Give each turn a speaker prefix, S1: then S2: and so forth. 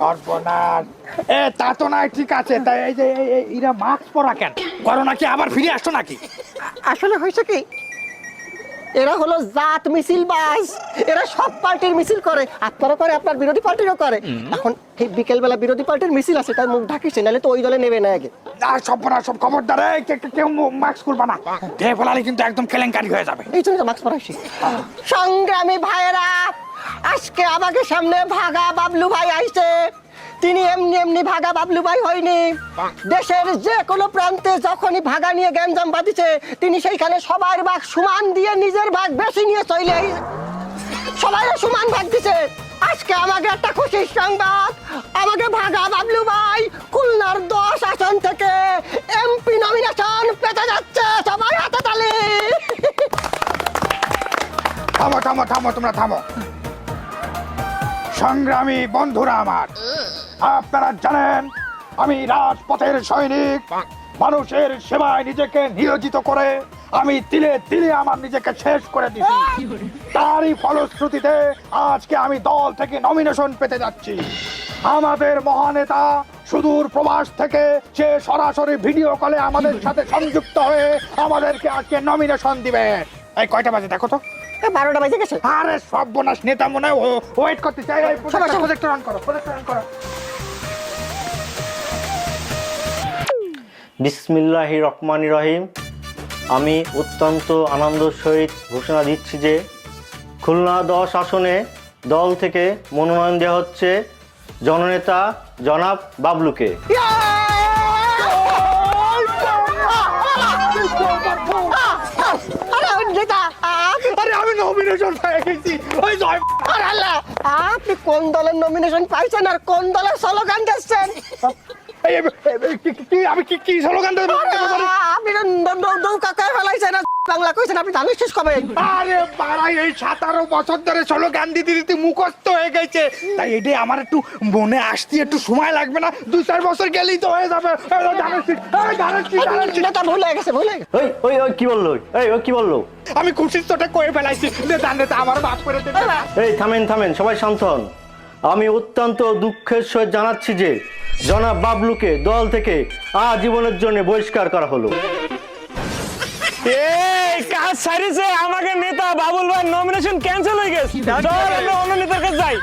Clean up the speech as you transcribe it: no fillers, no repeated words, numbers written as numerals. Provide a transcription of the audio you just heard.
S1: সর্বনাশ। তা তো নাই, ঠিক আছে। তাই এই যে এরা মাস্ক পরা কেন? করোনা কি আবার ফিরে আসতো নাকি?
S2: আসলে হয়েছে কি, এরা হলো জাত মিছিল বাস। এরা সব পার্টির মিছিল করে, আপনারও করে, আপনার বিরোধী পার্টিরও করে। এখন এই বিকেলবেলা বিরোধী পার্টির মিছিল আছে, তার মুখ ঢাকিছে, নাহলে তো ওই দলে নেবে না আগে।
S1: সর্বনাশ, সব খবরদার, কেউ মাস্ক খুলবা না। দেহে ফেলালে কিন্তু একদম কেলেঙ্কারি হয়ে যাবে।
S2: এই জন্য মাস্ক পরাইছি। সংগ্রামী ভাইয়েরা, আজকে আমাকে সামনে ভাগা বাবলু ভাই আইছে। তিনি এমনি এমনি ভাগা বাবলু ভাই হয়নি। দেশের যে কোনো প্রান্তে যখনই ভাগা নিয়ে গ্যাঞ্জাম বাঁধিছে, তিনি সেইখানে সবার ভাগ সমান দিয়ে নিজের ভাগ বেশি নিয়ে চলে সবাই সমান ভাগ দিছে। আজকে আমাকে একটা খুশির সংবাদ, আমাকে ভাগা বাবলু ভাই খুলনার 10 আসন থেকে এমপি নমিনেশন পেতে যাচ্ছে। সবাই হাতে তালি।
S1: থামো থামো থামো, তোমরা থামো। সংগ্রামী বন্ধুরা আমার, আপনারা জানেন আমি রাজপথের সৈনিক। মানুষের সেবায় নিজেকে নিয়োজিত করে আমি তিলে তিলে আমার নিজেকে শেষ করে দিচ্ছি। তারই ফলশ্রুতিতে আজকে আমি দল থেকে নমিনেশন পেতে যাচ্ছি। আমাদের মহানেতা সুদূর প্রবাস থেকে সে সরাসরি ভিডিও কলে আমাদের সাথে সংযুক্ত হয়ে আমাদেরকে আজকে নমিনেশন দিবে। এই কয়টা বাজে দেখো তো?
S2: 12টা বাজে গেছে।
S1: আরে সর্বনাশ, নেতা মনে হয় ওয়েট করতে চাই। প্রজেক্টর অন করো, প্রজেক্টর অন করো।
S3: বিসমিল্লাহির রহমানির রহিম। আমি অত্যন্ত আনন্দের সহিত ঘোষণা দিচ্ছি যে খুলনা 10 আসনে দল থেকে মনোনয়ন দেওয়া হচ্ছে জননেতা জনাব বাবলুকে।
S1: আরে আমি নমিনেশন পেয়ে গেছি। ওই জয়।
S2: আরে আল্লাহ, আপনি কোন দলের নমিনেশন পাইছেন আর কোন দলের স্লোগান দিচ্ছেন?
S1: আমি কি স্লোগান দেব?
S2: আপনি নৌকা কয়ে ফেলাইছেন, বাংলা কইছেন, আপনি জানেন শেষ কবে?
S1: আরে বাড়াই, এই 17 বছর ধরে স্লোগান দিতে দিতে মুখস্থ হয়ে গেছে। তাই এটাই আমার একটু মনে আসতে একটু সময় লাগবে না, 2-4 বছর গেলেই তো হয়ে যাবে।
S2: নেতা ভুল হয়ে গেছে, ভুল হয়ে গেছে।
S3: ওই কি বললো? ওই কি বললো?
S1: আমি খুশির চোটে কয়ে ফেলাইছি। নেতা আমার মাফ করে দেবে।
S3: এই থামেন, সবাই শান্ত হন। আমি অত্যন্ত দুঃখের সহিত জানাচ্ছি যে জনাব বাবলুকে দল থেকে আজীবনের জন্য বহিষ্কার করা হলো।
S4: এই কাজ সারিছে, আমাকে নেতা বাবুল ভাই নমিনেশন ক্যান্সেল হয়ে গেছে। চল আমরা অন্য নেতার কাছে যাই।